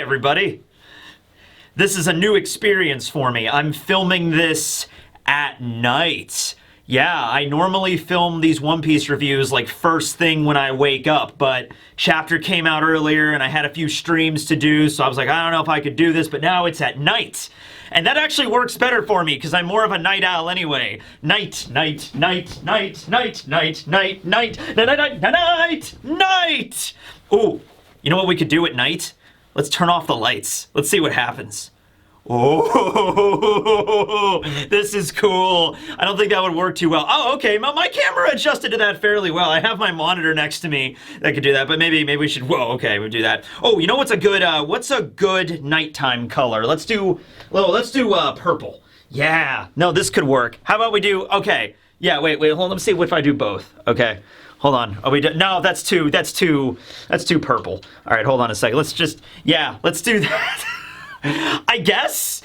everybody. This is a new experience for me. I'm filming this at night. Yeah, I normally film these One Piece reviews like first thing when I wake up, but chapter came out earlier and I had a few streams to do, so I was like, I don't know if I could do this, but now it's at night. And that actually works better for me because I'm more of a night owl anyway. Night, night, night, night, night, night, night, night, night, night, night, night. Ooh, you know what we could do at night? Let's turn off the lights. Let's see what happens. Oh, this is cool. I don't think that would work too well. Oh, okay, my camera adjusted to that fairly well. I have my monitor next to me that could do that, but maybe we should, whoa, okay, we'll do that. Oh, you know what's a good nighttime color? Let's do purple. Yeah, no, this could work. How about we do, okay, yeah, wait, hold on, let me see if I do both. Okay, hold on. Are we no, that's too purple. All right, hold on a second. Let's do that. I guess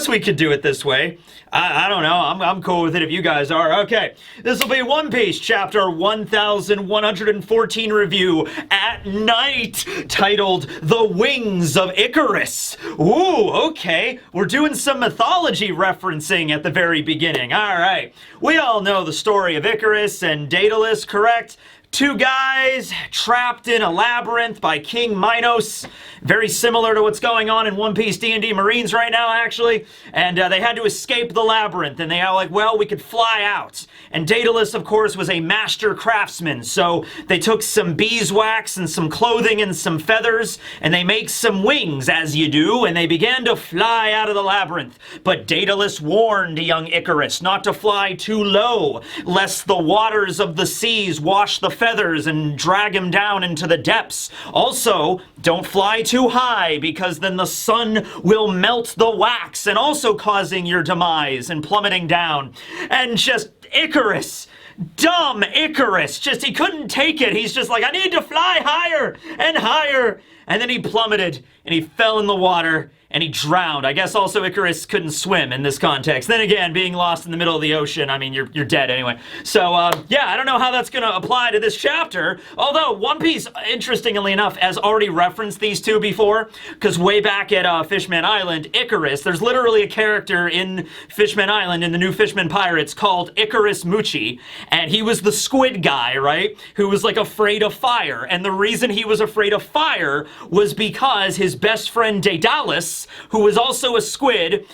we could do it this way. I don't know. I'm cool with it if you guys are. Okay, this will be One Piece chapter 1114 review at night, titled The Wings of Icarus. Ooh, okay. We're doing some mythology referencing at the very beginning. All right. We all know the story of Icarus and Daedalus, correct? Two guys trapped in a labyrinth by King Minos. Very similar to what's going on in One Piece D&D Marines right now, actually. And they had to escape the labyrinth, and they are like, well, we could fly out. And Daedalus, of course, was a master craftsman, so they took some beeswax and some clothing and some feathers, and they make some wings, as you do, and they began to fly out of the labyrinth. But Daedalus warned young Icarus not to fly too low, lest the waters of the seas wash the feathers and drag him down into the depths. Also, don't fly too high because then the sun will melt the wax and also causing your demise and plummeting down. And just Icarus, dumb Icarus, he couldn't take it. He's just like, I need to fly higher and higher. And then he plummeted and he fell in the water and he drowned. I guess also Icarus couldn't swim in this context. Then again, being lost in the middle of the ocean, I mean, you're dead anyway. So, yeah, I don't know how that's going to apply to this chapter. Although, One Piece, interestingly enough, has already referenced these two before. Because way back at Fishman Island, Icarus, there's literally a character in Fishman Island, in the new Fishman Pirates, called Icarus Muchi. And he was the squid guy, right? Who was, like, afraid of fire. And the reason he was afraid of fire was because his best friend Daedalus, who was also a squid,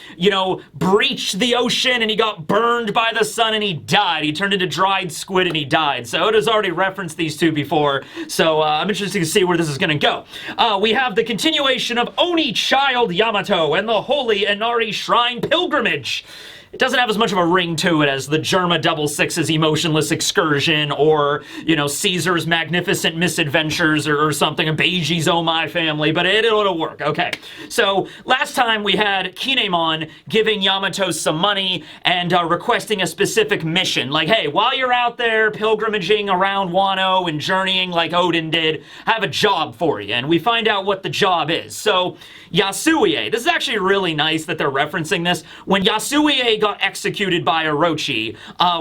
breached the ocean and he got burned by the sun and he died. He turned into dried squid and he died. So it has already referenced these two before. So I'm interested to see where this is going to go. We have the continuation of Oni Child Yamato and the Holy Inari Shrine Pilgrimage. It doesn't have as much of a ring to it as the Germa 66's Emotionless Excursion or, Caesar's Magnificent Misadventures or something, a Beiji's Oh My Family, but it'll work. Okay, so last time we had Kinemon giving Yamato some money and requesting a specific mission. Like, hey, while you're out there pilgrimaging around Wano and journeying like Odin did, I have a job for you. And we find out what the job is. So, Yasuie, this is actually really nice that they're referencing this. When Yasuie got executed by Orochi,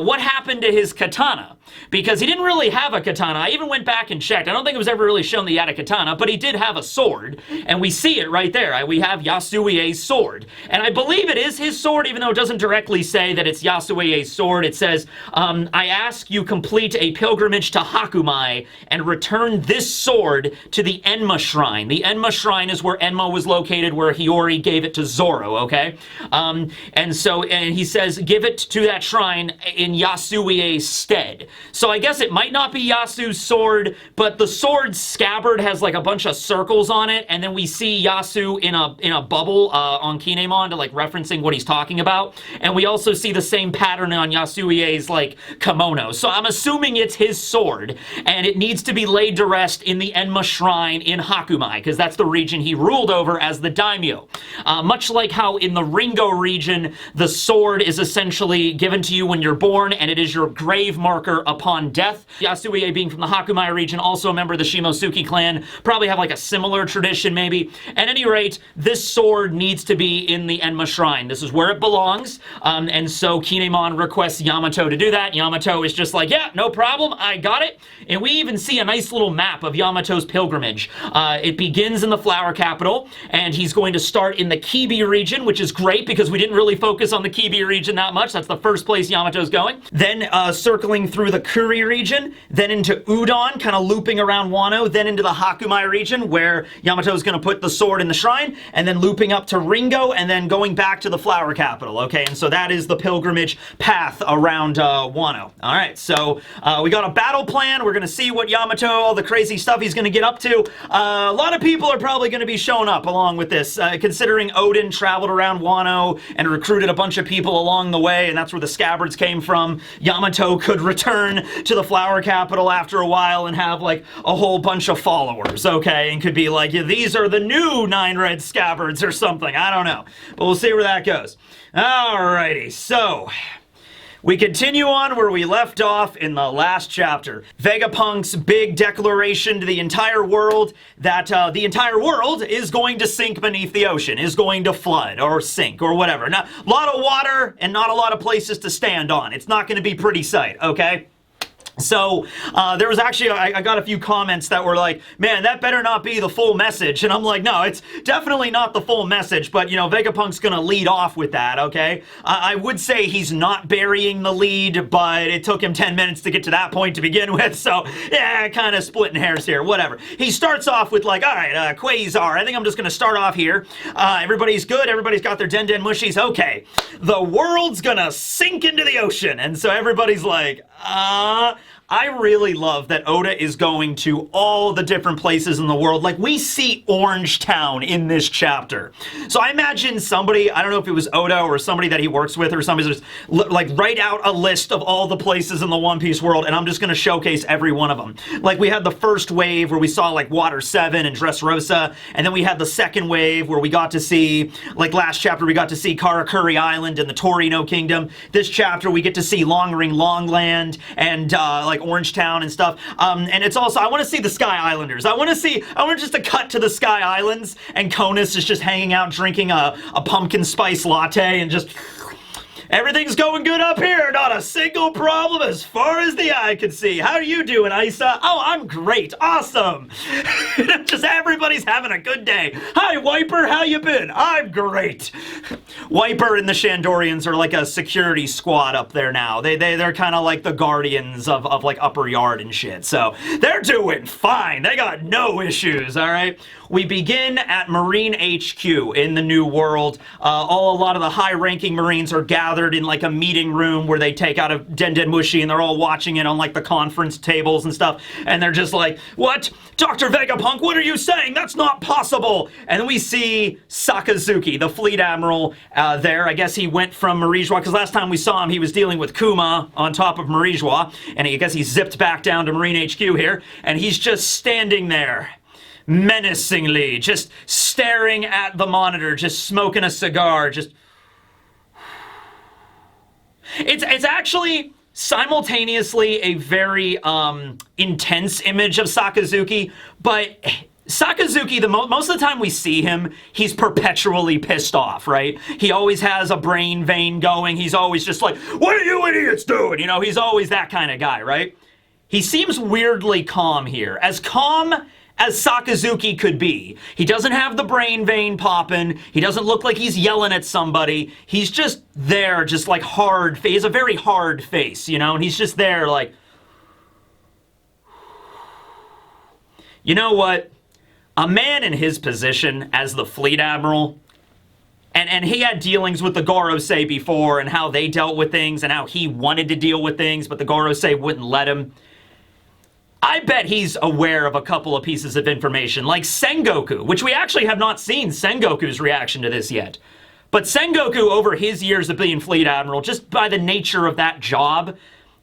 what happened to his katana? Because he didn't really have a katana. I even went back and checked. I don't think it was ever really shown that he had a katana, but he did have a sword, and we see it right there. We have Yasuie's sword, and I believe it is his sword, even though it doesn't directly say that it's Yasuie's sword. It says, I ask you complete a pilgrimage to Hakumai and return this sword to the Enma Shrine. The Enma Shrine is where Enma was located, where Hiyori gave it to Zoro, okay? And he says, give it to that shrine in Yasuie's stead. So I guess it might not be Yasu's sword, but the sword's scabbard has like a bunch of circles on it, and then we see Yasu in a bubble on Kinemon to like referencing what he's talking about, and we also see the same pattern on Yasuie's like kimono. So I'm assuming it's his sword, and it needs to be laid to rest in the Enma Shrine in Hakumai, because that's the region he ruled over as the daimyo. Much like how in the Ringo region, the sword sword is essentially given to you when you're born, and it is your grave marker upon death. Yasue, being from the Hakumai region, also a member of the Shimosuke clan, probably have like a similar tradition maybe. At any rate, this sword needs to be in the Enma Shrine. This is where it belongs, and so Kinemon requests Yamato to do that. Yamato is just like, yeah, no problem, I got it. And we even see a nice little map of Yamato's pilgrimage. It begins in the Flower Capital, and he's going to start in the Kibi region, which is great because we didn't really focus on the Kibi region that much. That's the first place Yamato's going. Then circling through the Kuri region, then into Udon, kind of looping around Wano, then into the Hakumai region, where Yamato's going to put the sword in the shrine, and then looping up to Ringo, and then going back to the Flower Capital, okay? And so that is the pilgrimage path around Wano. All right, so we got a battle plan. We're going to see what Yamato, all the crazy stuff he's going to get up to. A lot of people are probably going to be showing up along with this, considering Odin traveled around Wano and recruited a bunch of people along the way, and that's where the scabbards came from. Yamato could return to the Flower Capital after a while and have like a whole bunch of followers, okay? And could be like, yeah, these are the new 9 red scabbards or something. I don't know. But we'll see where that goes. Alrighty, so we continue on where we left off in the last chapter. Vegapunk's big declaration to the entire world that the entire world is going to sink beneath the ocean, is going to flood or sink or whatever. Now, a lot of water and not a lot of places to stand on. It's not going to be pretty sight, okay? So, there was actually, I got a few comments that were like, man, that better not be the full message. And I'm like, no, it's definitely not the full message, but, you know, Vegapunk's gonna lead off with that, okay? I would say he's not burying the lead, but it took him 10 minutes to get to that point to begin with, so, yeah, kind of splitting hairs here, whatever. He starts off with like, all right, Quasar, I think I'm just gonna start off here. Everybody's good, everybody's got their Den Mushies, okay. The world's gonna sink into the ocean, and so everybody's like, I really love that Oda is going to all the different places in the world. Like, we see Orange Town in this chapter. So I imagine somebody, I don't know if it was Oda or somebody that he works with or somebody just, like, write out a list of all the places in the One Piece world, and I'm just going to showcase every one of them. Like, we had the first wave where we saw, like, Water 7 and Dressrosa, and then we had the second wave where we got to see, like, last chapter, we got to see Karakuri Island and the Torino Kingdom. This chapter, we get to see Long Ring Longland and, like, Orange Town and stuff. And it's also, I want to see the Sky Islanders. I want just to cut to the Sky Islands, and Konus is just hanging out drinking a pumpkin spice latte and just, everything's going good up here. Not a single problem as far as the eye can see. How are you doing, Isa? Oh, I'm great. Awesome. Just everybody's having a good day. Hi, Wiper. How you been? I'm great. Wiper and the Shandorians are like a security squad up there now. They're kind of like the guardians of like Upper Yard and shit. So they're doing fine. They got no issues, all right? We begin at Marine HQ in the New World. A lot of the high-ranking Marines are gathered in like a meeting room where they take out a Den Mushi, and they're all watching it on like the conference tables and stuff. And they're just like, what? Dr. Vegapunk, what are you saying? That's not possible. And then we see Sakazuki, the fleet admiral, there. I guess he went from Marijois, because last time we saw him, he was dealing with Kuma on top of Marijois. And I guess he zipped back down to Marine HQ here. And he's just standing there, menacingly, just staring at the monitor, just smoking a cigar, just... It's actually simultaneously a very intense image of Sakazuki, but Sakazuki, most of the time we see him, he's perpetually pissed off, right? He always has a brain vein going. He's always just like, what are you idiots doing? You know, he's always that kind of guy, right? He seems weirdly calm here. As calm as Sakazuki could be. He doesn't have the brain vein popping. He doesn't look like he's yelling at somebody. He's just there, just like hard face. He has a very hard face, you know, and he's just there like, you know what? A man in his position as the fleet admiral, and he had dealings with the Gorosei before and how they dealt with things and how he wanted to deal with things, but the Gorosei wouldn't let him. I bet he's aware of a couple of pieces of information, like Sengoku, which we actually have not seen Sengoku's reaction to this yet. But Sengoku, over his years of being Fleet Admiral, just by the nature of that job,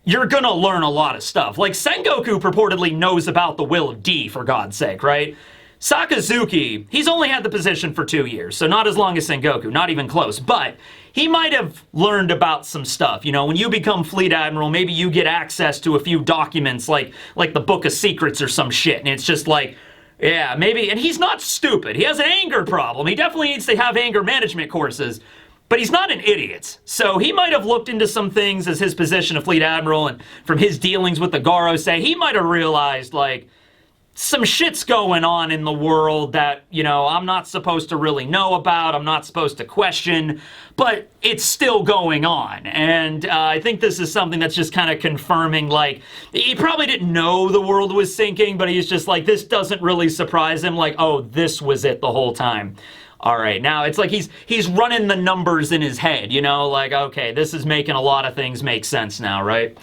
you're gonna learn a lot of stuff. Like, Sengoku purportedly knows about the will of D, for God's sake, right? Sakazuki, he's only had the position for 2 years, so not as long as Sengoku, not even close, but he might have learned about some stuff. You know, when you become Fleet Admiral, maybe you get access to a few documents like the Book of Secrets or some shit, and it's just like, yeah, maybe, and he's not stupid. He has an anger problem. He definitely needs to have anger management courses, but he's not an idiot. So he might have looked into some things as his position of Fleet Admiral, and from his dealings with the Gorosei, he might have realized, like, some shit's going on in the world that, you know, I'm not supposed to really know about, I'm not supposed to question, but it's still going on. And I think this is something that's just kind of confirming, like, he probably didn't know the world was sinking, but he's just like, this doesn't really surprise him, like, oh, this was it the whole time. All right, now it's like he's running the numbers in his head, you know, like, okay, this is making a lot of things make sense now, right?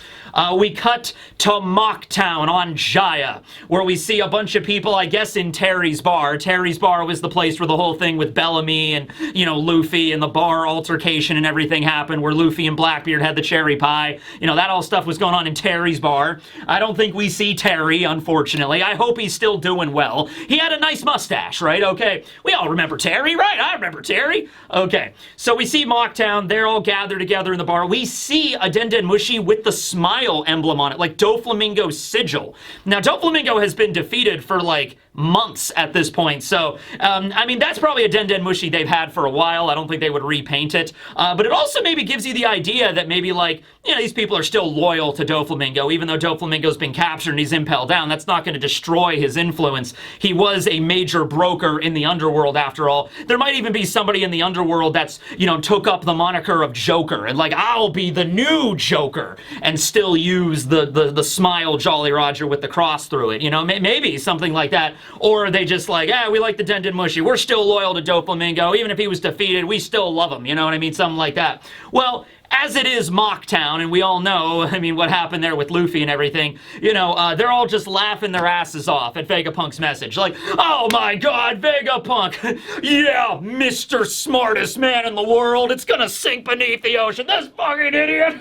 We cut to Mocktown on Jaya, where we see a bunch of people, I guess, in Terry's bar. Terry's bar was the place where the whole thing with Bellamy and, you know, Luffy and the bar altercation and everything happened, where Luffy and Blackbeard had the cherry pie. You know, that all stuff was going on in Terry's bar. I don't think we see Terry, unfortunately. I hope he's still doing well. He had a nice mustache, right? Okay, we all remember Terry, right? I remember Terry. Okay, so we see Mocktown. They're all gathered together in the bar. We see a Den Mushi with the smile emblem on it, like Doflamingo's sigil. Now, Doflamingo has been defeated for, like, months at this point, so, I mean, that's probably a Den Mushi they've had for a while. I don't think they would repaint it, but it also maybe gives you the idea that maybe, like, you know, these people are still loyal to Doflamingo, even though Doflamingo's been captured and he's Impel down. That's not going to destroy his influence. He was a major broker in the underworld, after all. There might even be somebody in the underworld that's, you know, took up the moniker of Joker, and, like, I'll be the new Joker, and still use the smile Jolly Roger with the cross through it, you know, maybe something like that. Or they just like, we like the Den Mushi, we're still loyal to Doflamingo, even if he was defeated, we still love him, you know what I mean, something like that. Well, as it is Mocktown, and we all know, I mean, what happened there with Luffy and everything, you know, they're all just laughing their asses off at Vegapunk's message. Like, oh my god, Vegapunk, yeah, Mr. Smartest man in the world, it's gonna sink beneath the ocean, this fucking idiot,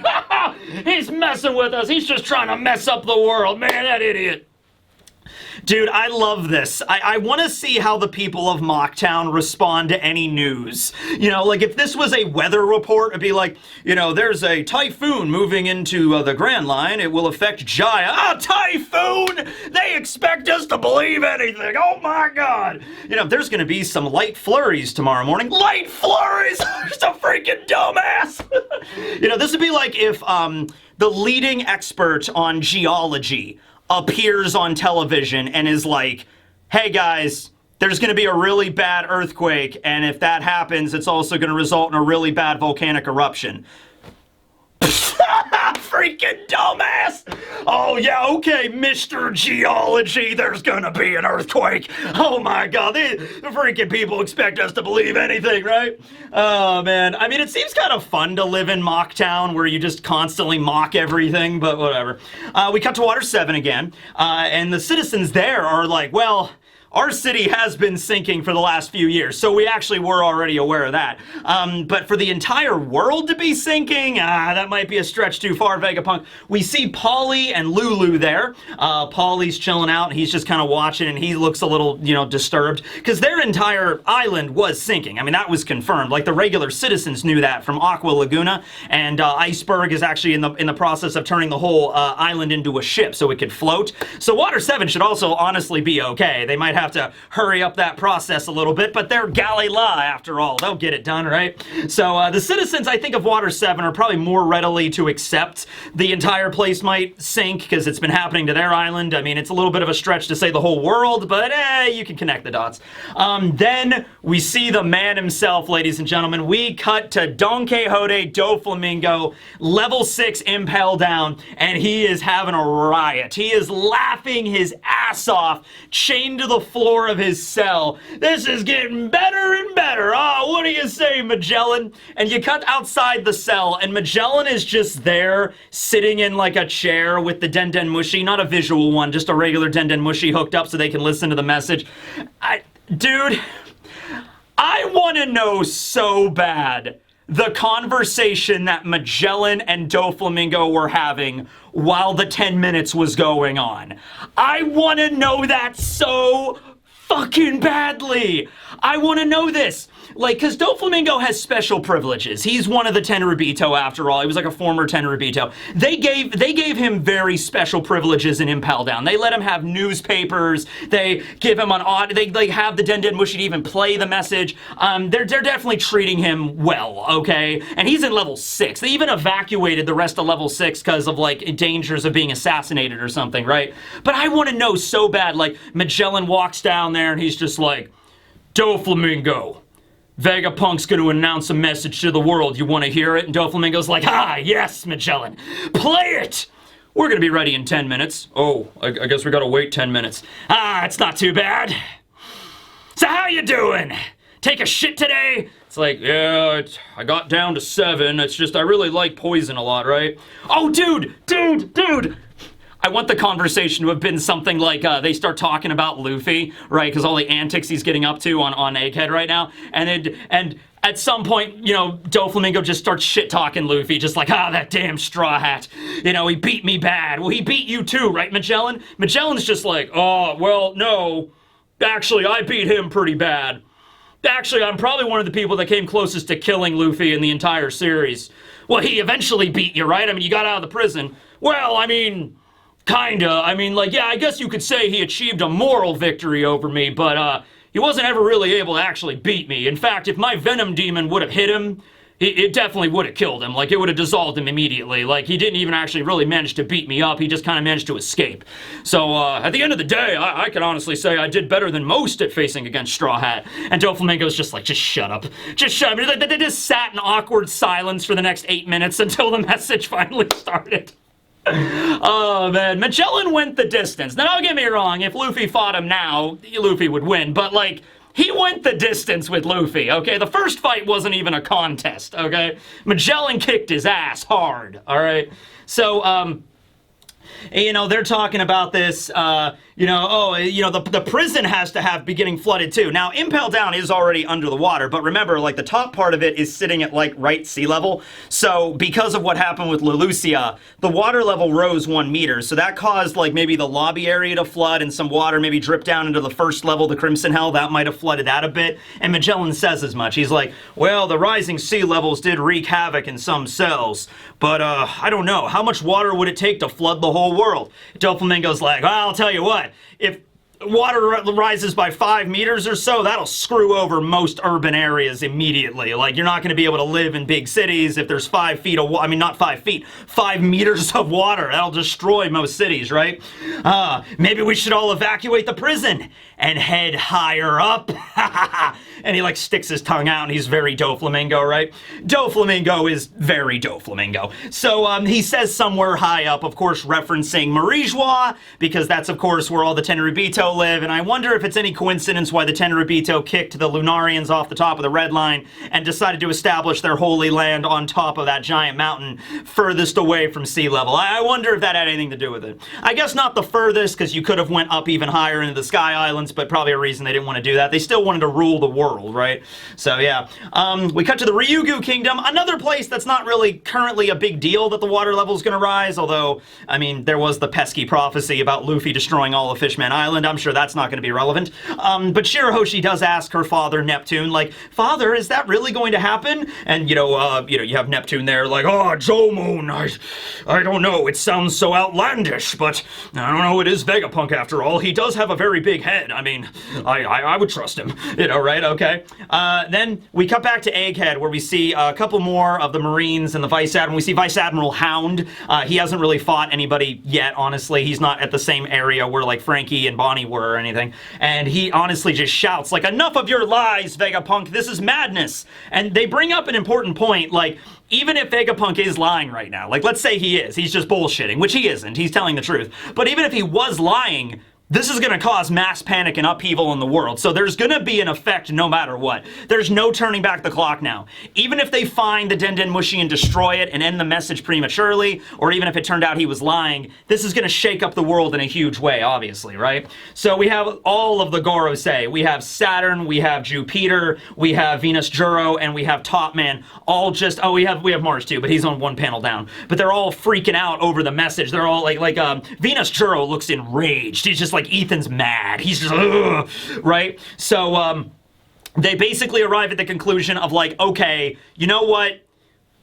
he's messing with us, he's just trying to mess up the world, man, that idiot. Dude, I love this. I want to see how the people of Mocktown respond to any news. You know, like, if this was a weather report, it'd be like, you know, there's a typhoon moving into the Grand Line. It will affect Jaya. Ah, typhoon! They expect us to believe anything. Oh, my God. You know, there's going to be some light flurries tomorrow morning. Light flurries! Just a freaking dumbass! You know, this would be like if the leading expert on geology appears on television and is like, hey guys, there's going to be a really bad earthquake, and if that happens, it's also going to result in a really bad volcanic eruption. Freaking dumbass! Oh yeah, okay, Mr. Geology, there's gonna be an earthquake. Oh my god, the freaking people expect us to believe anything, right? Oh man, I mean, it seems kind of fun to live in Mocktown where you just constantly mock everything, but whatever. We cut to Water 7 again, and the citizens there are like, well, our city has been sinking for the last few years, so we actually were already aware of that. But for the entire world to be sinking, that might be a stretch too far, Vegapunk. We see Polly and Lulu there. Polly's chilling out, and he's just kind of watching, and he looks a little, you know, disturbed, because their entire island was sinking. I mean, that was confirmed. Like, the regular citizens knew that from Aqua Laguna, and Iceberg is actually in the process of turning the whole island into a ship so it could float. So Water 7 should also honestly be okay. They might have to hurry up that process a little bit, but they're Galila after all. They'll get it done, right? So the citizens, I think, of Water 7 are probably more readily to accept the entire place might sink because it's been happening to their island. I mean, it's a little bit of a stretch to say the whole world, but you can connect the dots. Then we see the man himself, ladies and gentlemen. We cut to Don Quixote Doflamingo, level 6 Impel down, and he is having a riot. He is laughing his ass off, chained to the floor of his cell. This is getting better and better. Oh, what do you say, Magellan? And you cut outside the cell, and Magellan is just there, sitting in like a chair with the Den Mushi, not a visual one, just a regular Den Mushi hooked up so they can listen to the message. Dude, I want to know so bad the conversation that Magellan and Doflamingo were having while the 10 minutes was going on. I want to know that so fucking badly. I want to know this. Like, because Doflamingo has special privileges. He's one of the Tenryubito after all. He was like a former Tenryubito. They gave him very special privileges in Impel Down. They let him have newspapers. They give him they have the Den Mushi to even play the message. They're definitely treating him well, okay? And he's in level 6. They even evacuated the rest of level 6 because of like dangers of being assassinated or something, right? But I want to know so bad. Like, Magellan walks down there and he's just like, Doflamingo, Vegapunk's going to announce a message to the world. You want to hear it? And Doflamingo's like, yes, Magellan. Play it! We're going to be ready in 10 minutes. Oh, I guess we got to wait 10 minutes. It's not too bad. So how you doing? Take a shit today? It's like, yeah, I got down to 7. It's just I really like poison a lot, right? Oh, dude! I want the conversation to have been something like they start talking about Luffy, right? Because all the antics he's getting up to on Egghead right now. And at some point, you know, Doflamingo just starts shit-talking Luffy, just like, that damn Straw Hat. You know, he beat me bad. Well, he beat you too, right, Magellan? Magellan's just like, oh, well, no. Actually, I beat him pretty bad. Actually, I'm probably one of the people that came closest to killing Luffy in the entire series. Well, he eventually beat you, right? I mean, you got out of the prison. Well, I mean... Kinda. I mean, like, yeah, I guess you could say he achieved a moral victory over me, but, he wasn't ever really able to actually beat me. In fact, if my Venom Demon would have hit him, it definitely would have killed him. Like, it would have dissolved him immediately. Like, he didn't even actually really manage to beat me up. He just kind of managed to escape. So, at the end of the day, I can honestly say I did better than most at facing against Straw Hat. And Doflamingo's just like, just shut up. Just shut up. They just sat in awkward silence for the next 8 minutes until the message finally started. Oh, man. Magellan went the distance. Now, don't get me wrong. If Luffy fought him now, Luffy would win. But, like, he went the distance with Luffy, okay? The first fight wasn't even a contest, okay? Magellan kicked his ass hard, all right? So, you know, they're talking about this, the prison has to be getting flooded too. Now, Impel Down is already under the water, but remember, like, the top part of it is sitting at, like, right sea level. So, because of what happened with Leloucia, the water level rose 1 meter. So that caused, like, maybe the lobby area to flood and some water maybe drip down into the first level, the Crimson Hell. That might have flooded that a bit. And Magellan says as much. He's like, well, the rising sea levels did wreak havoc in some cells, but, I don't know. How much water would it take to flood the whole world? Doflamingo's like, well, I'll tell you what, if water rises by 5 meters or so, that'll screw over most urban areas immediately. Like, you're not going to be able to live in big cities if there's 5 feet of water. I mean, not 5 feet, 5 meters of water. That'll destroy most cities, right? Maybe we should all evacuate the prison and head higher up. And he, like, sticks his tongue out, and he's very Doflamingo, right? Doflamingo is very Doflamingo. So, he says somewhere high up, of course, referencing Marijois, because that's, of course, where all the Tenryubito live, and I wonder if it's any coincidence why the Tenryubito kicked the Lunarians off the top of the Red Line and decided to establish their holy land on top of that giant mountain furthest away from sea level. I wonder if that had anything to do with it. I guess not the furthest, because you could have went up even higher into the Sky Islands, but probably a reason they didn't want to do that. They still wanted to rule the world, right? So, yeah. We cut to the Ryugu Kingdom, another place that's not really currently a big deal that the water level's gonna rise, although, I mean, there was the pesky prophecy about Luffy destroying all of Fishman Island. I'm sure that's not going to be relevant. But Shirahoshi does ask her father, Neptune, like, Father, is that really going to happen? And, you have Neptune there, like, oh, Jomon, I don't know, it sounds so outlandish, but I don't know, it is Vegapunk after all. He does have a very big head. I mean, I would trust him, right? Okay. Then we cut back to Egghead, where we see a couple more of the Marines and the Vice Admiral. We see Vice Admiral Hound. He hasn't really fought anybody yet, honestly. He's not at the same area where, like, Frankie and Bonnie were or anything. And he honestly just shouts, like, enough of your lies, Vegapunk. This is madness. And they bring up an important point, like, even if Vegapunk is lying right now, like, let's say he is, he's just bullshitting, which he isn't, he's telling the truth. But even if he was lying, this is going to cause mass panic and upheaval in the world. So there's going to be an effect no matter what. There's no turning back the clock now. Even if they find the Den Mushi and destroy it and end the message prematurely, or even if it turned out he was lying, this is going to shake up the world in a huge way, obviously, right? So we have all of the Gorosei. We have Saturn, we have Jupiter, we have Venus Juro, and we have Topman. All just, we have Mars too, but he's on one panel down. But they're all freaking out over the message. They're all like Venus Juro looks enraged. He's just like like Ethan's mad. He's just, ugh, right? So, they basically arrive at the conclusion of like, okay, you know what?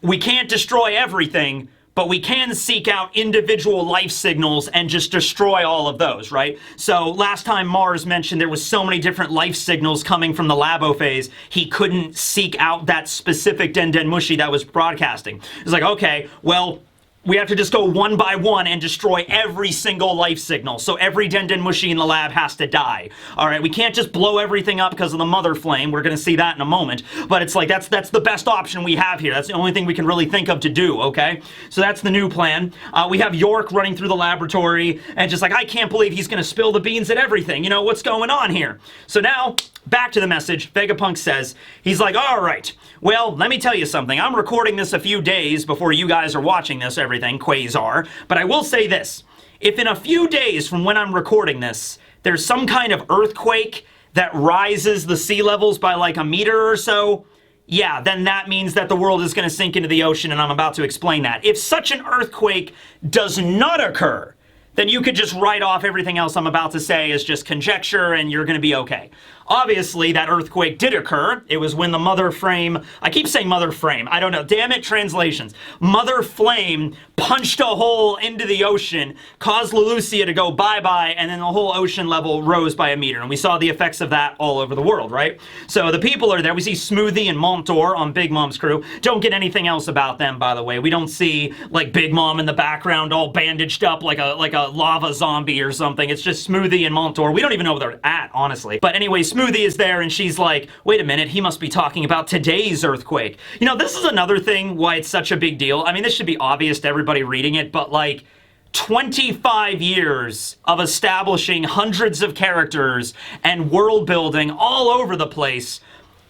We can't destroy everything, but we can seek out individual life signals and just destroy all of those, right? So last time Mars mentioned there was so many different life signals coming from the labo phase, he couldn't seek out that specific Den Mushi that was broadcasting. It's like, okay, well, we have to just go one by one and destroy every single life signal. So every Den Mushi in the lab has to die. All right, we can't just blow everything up because of the mother flame. We're going to see that in a moment. But it's like, that's the best option we have here. That's the only thing we can really think of to do, okay? So that's the new plan. We have York running through the laboratory and just like, I can't believe he's going to spill the beans at everything. You know, what's going on here? So now, back to the message. Vegapunk says, he's like, all right, well, let me tell you something. I'm recording this a few days before you guys are watching this, everything, Quasar. But I will say this. If in a few days from when I'm recording this, there's some kind of earthquake that rises the sea levels by like a meter or so, yeah, then that means that the world is going to sink into the ocean, and I'm about to explain that. If such an earthquake does not occur, then you could just write off everything else I'm about to say as just conjecture, and you're going to be okay. Obviously, that earthquake did occur. It was when the mother frame, I keep saying mother frame, I don't know, damn it, translations. Mother flame punched a hole into the ocean, caused Lelucia to go bye-bye, and then the whole ocean level rose by a meter. And we saw the effects of that all over the world, right? So the people are there. We see Smoothie and Montor on Big Mom's crew. Don't get anything else about them, by the way. We don't see, like, Big Mom in the background all bandaged up like a lava zombie or something. It's just Smoothie and Montor. We don't even know where they're at, honestly. But anyway, Smoothie is there, and she's like, wait a minute, he must be talking about today's earthquake. You know, this is another thing why it's such a big deal. I mean, this should be obvious to everybody reading it, but like, 25 years of establishing hundreds of characters and world building all over the place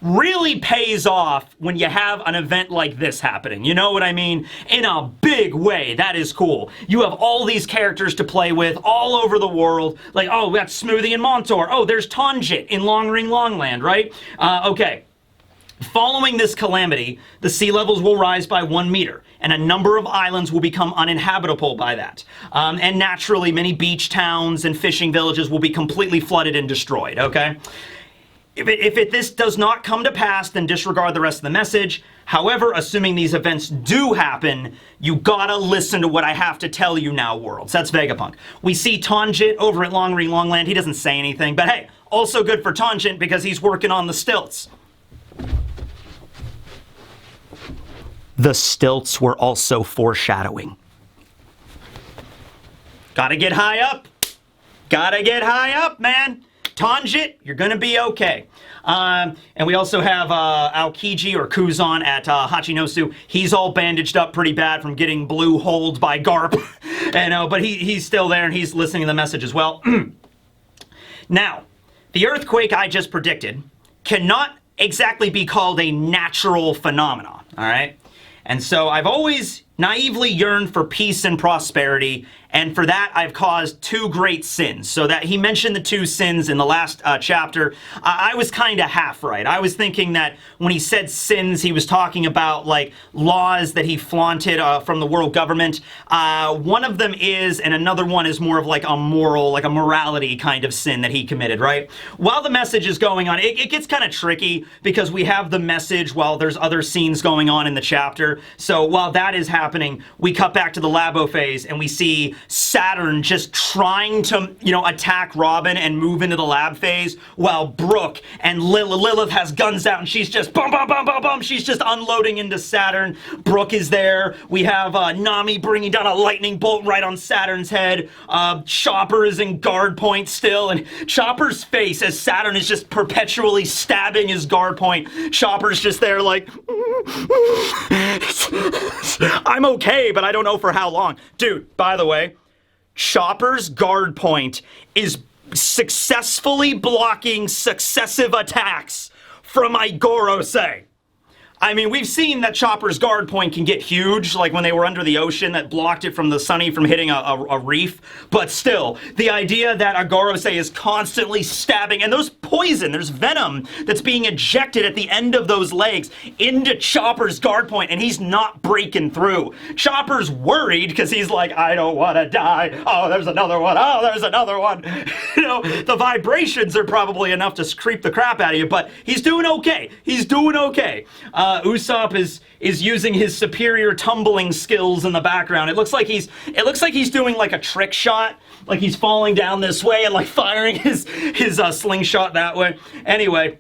really pays off when you have an event like this happening. You know what I mean? In a big way. That is cool. You have all these characters to play with all over the world. Like, oh, we got Smoothie and Montor. Oh, there's Tonjit in Long Ring Longland, right? Okay. Following this calamity, the sea levels will rise by 1 meter, and a number of islands will become uninhabitable by that. And naturally, many beach towns and fishing villages will be completely flooded and destroyed, okay? If this does not come to pass, then disregard the rest of the message. However, assuming these events do happen, you gotta listen to what I have to tell you now, worlds. That's Vegapunk. We see Tonjit over at Long Ring Longland. He doesn't say anything, but hey, also good for Tonjit because he's working on the stilts. The stilts were also foreshadowing. Gotta get high up. Gotta get high up, man. Tonjit, you're gonna be okay. And we also have Aokiji or Kuzan at Hachinosu. He's all bandaged up pretty bad from getting blue-holed by Garp. And, but he's still there and he's listening to the message as well. Now, the earthquake I just predicted cannot exactly be called a natural phenomenon, all right? And so I've always naively yearned for peace and prosperity, and for that I've caused 2 great sins. So that he mentioned the 2 sins in the last chapter. I was kind of half right. I was thinking that when he said sins, he was talking about like laws that he flaunted from the world government. One of them is, and another one is more of like a moral, like a morality kind of sin that he committed, right? While the message is going on, it gets kind of tricky because we have the message while there's other scenes going on in the chapter. So while that is happening, we cut back to the labo phase and we see Saturn just trying to, you know, attack Robin and move into the lab phase while Brooke and Lilith has guns out and she's just bum, bum, bum, bum, bum. She's just unloading into Saturn. Brooke is there. We have Nami bringing down a lightning bolt right on Saturn's head. Chopper is in guard point still, and Chopper's face as Saturn is just perpetually stabbing his guard point. Chopper's just there like, I'm okay, but I don't know for how long. Dude, by the way, Chopper's guard point is successfully blocking successive attacks from Igorose. I mean, we've seen that Chopper's guard point can get huge, like when they were under the ocean that blocked it from the Sunny from hitting a reef. But still, the idea that a Gorosei is constantly stabbing, and there's venom that's being ejected at the end of those legs into Chopper's guard point, and he's not breaking through. Chopper's worried because he's like, I don't want to die. Oh, there's another one. Oh, there's another one. You know, the vibrations are probably enough to creep the crap out of you, but he's doing okay. He's doing okay. Usopp is using his superior tumbling skills in the background. It looks like he's doing like a trick shot, like he's falling down this way and like firing his slingshot that way. Anyway,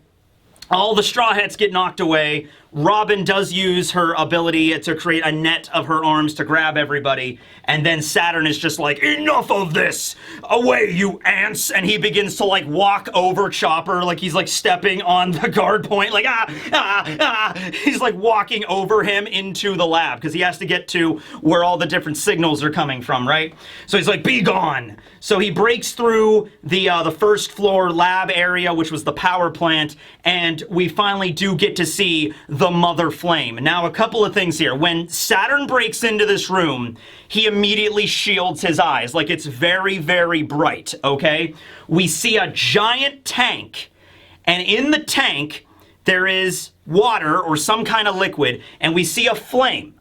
all the Straw Hats get knocked away. Robin does use her ability to create a net of her arms to grab everybody, and then Saturn is just like, enough of this! Away, you ants! And he begins to like walk over Chopper, like he's like stepping on the guard point, like he's like walking over him into the lab, because he has to get to where all the different signals are coming from, right? So he's like, be gone! So he breaks through the first floor lab area, which was the power plant, and we finally do get to see the Mother Flame. Now, a couple of things here. When Saturn breaks into this room, he immediately shields his eyes. Like, it's very, very bright, okay? We see a giant tank, and in the tank, there is water or some kind of liquid, and we see a flame.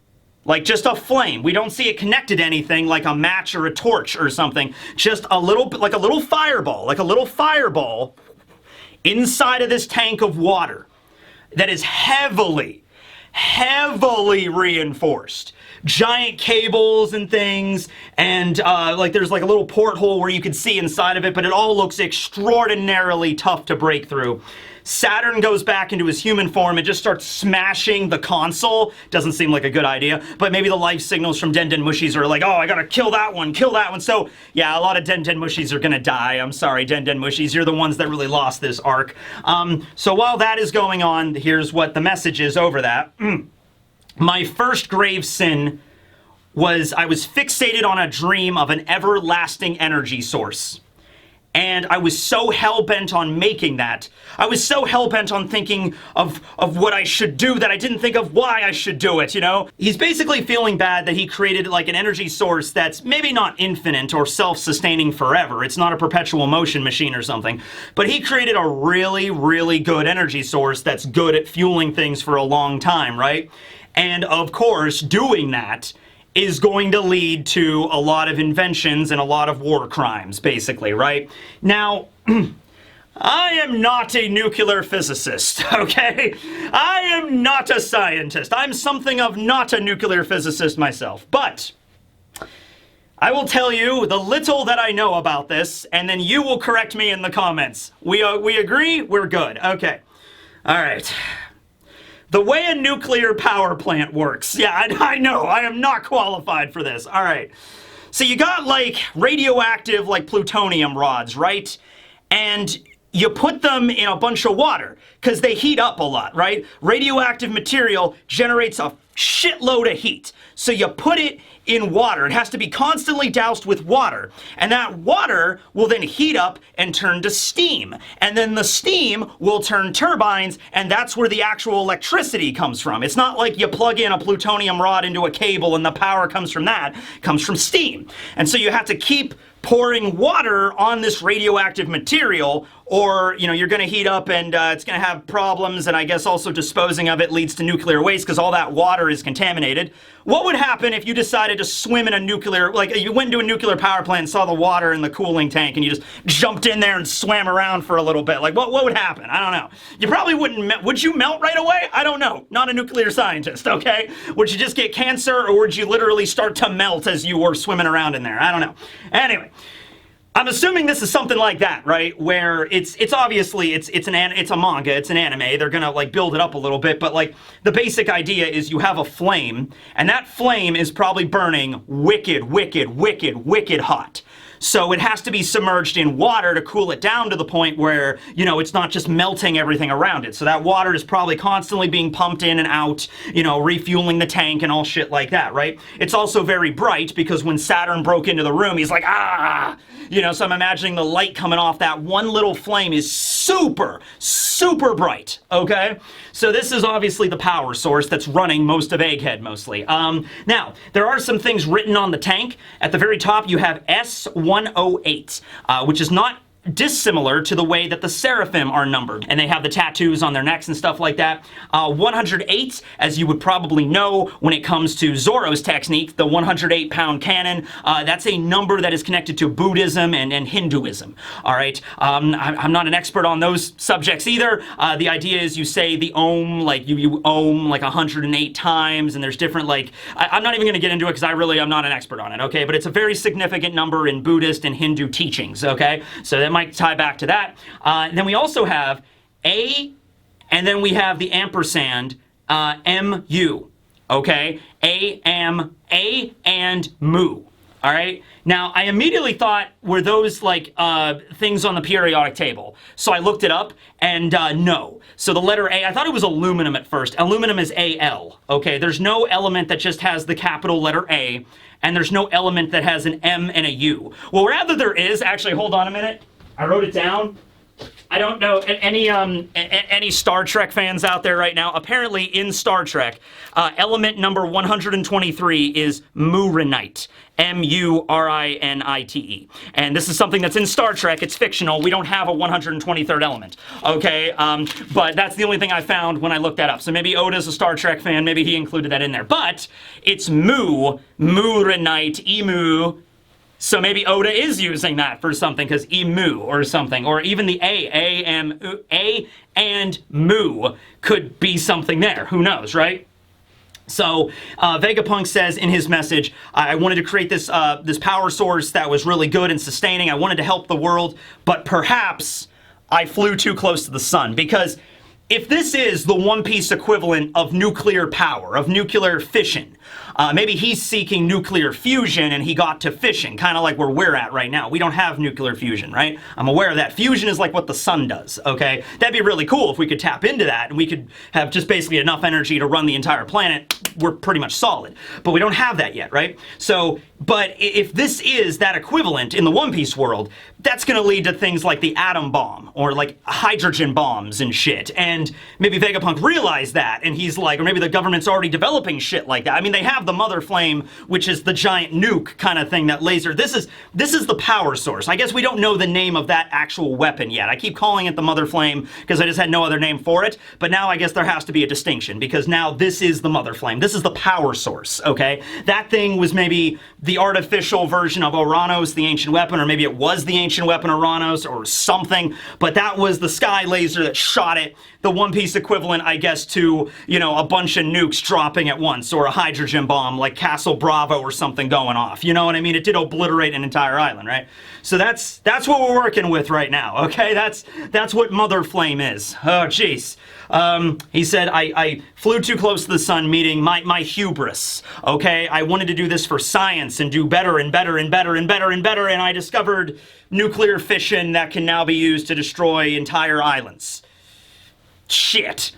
Like, just a flame. We don't see it connected to anything like a match or a torch or something. Just a little, like a little fireball inside of this tank of water that is heavily reinforced. Giant cables and things, and like there's like a little porthole where you can see inside of it, but it all looks extraordinarily tough to break through. Saturn goes back into his human form and just starts smashing the console. Doesn't seem like a good idea, but maybe the life signals from Den Den Mushies are like, oh, I gotta kill that one. So, yeah, a lot of Den Den Mushies are gonna die. I'm sorry, Den Den Mushies. You're the ones that really lost this arc. So while that is going on, here's what the message is over that. My first grave sin was I was fixated on a dream of an everlasting energy source. And I was so hell-bent on making that. I was so hell-bent on thinking of what I should do that I didn't think of why I should do it, you know? He's basically feeling bad that he created like an energy source that's maybe not infinite or self-sustaining forever. It's not a perpetual motion machine or something. But he created a really, really good energy source that's good at fueling things for a long time, right? And of course, doing that is going to lead to a lot of inventions and a lot of war crimes, basically, right? Now, I am not a nuclear physicist, okay? I am not a scientist. I'm something of not a nuclear physicist myself. But I will tell you the little that I know about this, and then you will correct me in the comments. We agree? We're good. Okay. All right. The way a nuclear power plant works. Yeah, I know. I am not qualified for this. All right. So you got, like, radioactive, like, plutonium rods, right? And you put them in a bunch of water because they heat up a lot, right? Radioactive material generates a shitload of heat. So you put it in water. It has to be constantly doused with water. And that water will then heat up and turn to steam. And then the steam will turn turbines, and that's where the actual electricity comes from. It's not like you plug in a plutonium rod into a cable and the power comes from that. It comes from steam. And so you have to keep pouring water on this radioactive material, or, you know, you're going to heat up and it's going to have problems, and I guess also disposing of it leads to nuclear waste because all that water is contaminated. What would happen if you decided to swim in a nuclear, like you went into a nuclear power plant and saw the water in the cooling tank and you just jumped in there and swam around for a little bit? Like, what would happen? I don't know. You probably wouldn't, would you melt right away? I don't know. Not a nuclear scientist, okay? Would you just get cancer, or would you literally start to melt as you were swimming around in there? I don't know. Anyway. I'm assuming this is something like that, right? Where it's obviously it's a manga, it's an anime. They're gonna like build it up a little bit, but like the basic idea is you have a flame, and that flame is probably burning wicked, wicked, wicked, wicked hot. So it has to be submerged in water to cool it down to the point where, you know, it's not just melting everything around it. So that water is probably constantly being pumped in and out, you know, refueling the tank and all shit like that, right? It's also very bright because when Saturn broke into the room, he's like, ah! You know, so I'm imagining the light coming off that one little flame is super, super bright, okay? So this is obviously the power source that's running most of Egghead, mostly. Now, there are some things written on the tank. At the very top, you have S108, which is not dissimilar to the way that the Seraphim are numbered, and they have the tattoos on their necks and stuff like that. 108, as you would probably know when it comes to Zoro's technique, the 108-pound cannon, that's a number that is connected to Buddhism and Hinduism. All right, I'm not an expert on those subjects either. The idea is you say the Om, like you Om like 108 times, and there's different, like, I'm not even going to get into it because I'm not an expert on it, okay? But it's a very significant number in Buddhist and Hindu teachings, okay? So that might tie back to that. Then we also have A, and then we have the ampersand, MU, okay? A and mu, all right? Now, I immediately thought, were those like things on the periodic table? So I looked it up, and no. So the letter A, I thought it was aluminum at first. Aluminum is Al, okay? There's no element that just has the capital letter A, and there's no element that has an M and a U. Well, rather there is, actually, hold on a minute. I wrote it down. I don't know, any Star Trek fans out there right now? Apparently in Star Trek, element number 123 is murinite. M-U-R-I-N-I-T-E. And this is something that's in Star Trek. It's fictional. We don't have a 123rd element, okay? But that's the only thing I found when I looked that up. So maybe Oda's a Star Trek fan. Maybe he included that in there. But it's murinite, emu. So maybe Oda is using that for something, because emu or something, or even the A and mu could be something there. Who knows, right? So Vegapunk says in his message, I wanted to create this this power source that was really good and sustaining. I wanted to help the world, but perhaps I flew too close to the sun, because if this is the One Piece equivalent of nuclear power, of nuclear fission, maybe he's seeking nuclear fusion and he got to fission, kind of like where we're at right now. We don't have nuclear fusion, right? I'm aware of that. Fusion is like what the sun does, okay? That'd be really cool if we could tap into that and we could have just basically enough energy to run the entire planet. We're pretty much solid. But we don't have that yet, right? So, but if this is that equivalent in the One Piece world, that's going to lead to things like the atom bomb or like hydrogen bombs and shit. And maybe Vegapunk realized that, and he's like, or maybe the government's already developing shit like that. I mean, they have the Mother Flame, which is the giant nuke kind of thing, that laser. This is the power source. I guess we don't know the name of that actual weapon yet. I keep calling it the Mother Flame because I just had no other name for it. But now I guess there has to be a distinction, because now this is the Mother Flame. This is the power source, okay? That thing was maybe the artificial version of Oranos, the ancient weapon, or maybe it was the ancient weapon Oranos or something, but that was the sky laser that shot it. The One Piece equivalent, I guess, to, you know, a bunch of nukes dropping at once, or a hydrogen bomb like Castle Bravo or something going off. You know what I mean? It did obliterate an entire island, right? So that's what we're working with right now, okay? That's what Mother Flame is. Oh, jeez. He said, I flew too close to the sun, meeting my hubris, okay? I wanted to do this for science and do better and better and better and better and better, and I discovered nuclear fission that can now be used to destroy entire islands. Shit.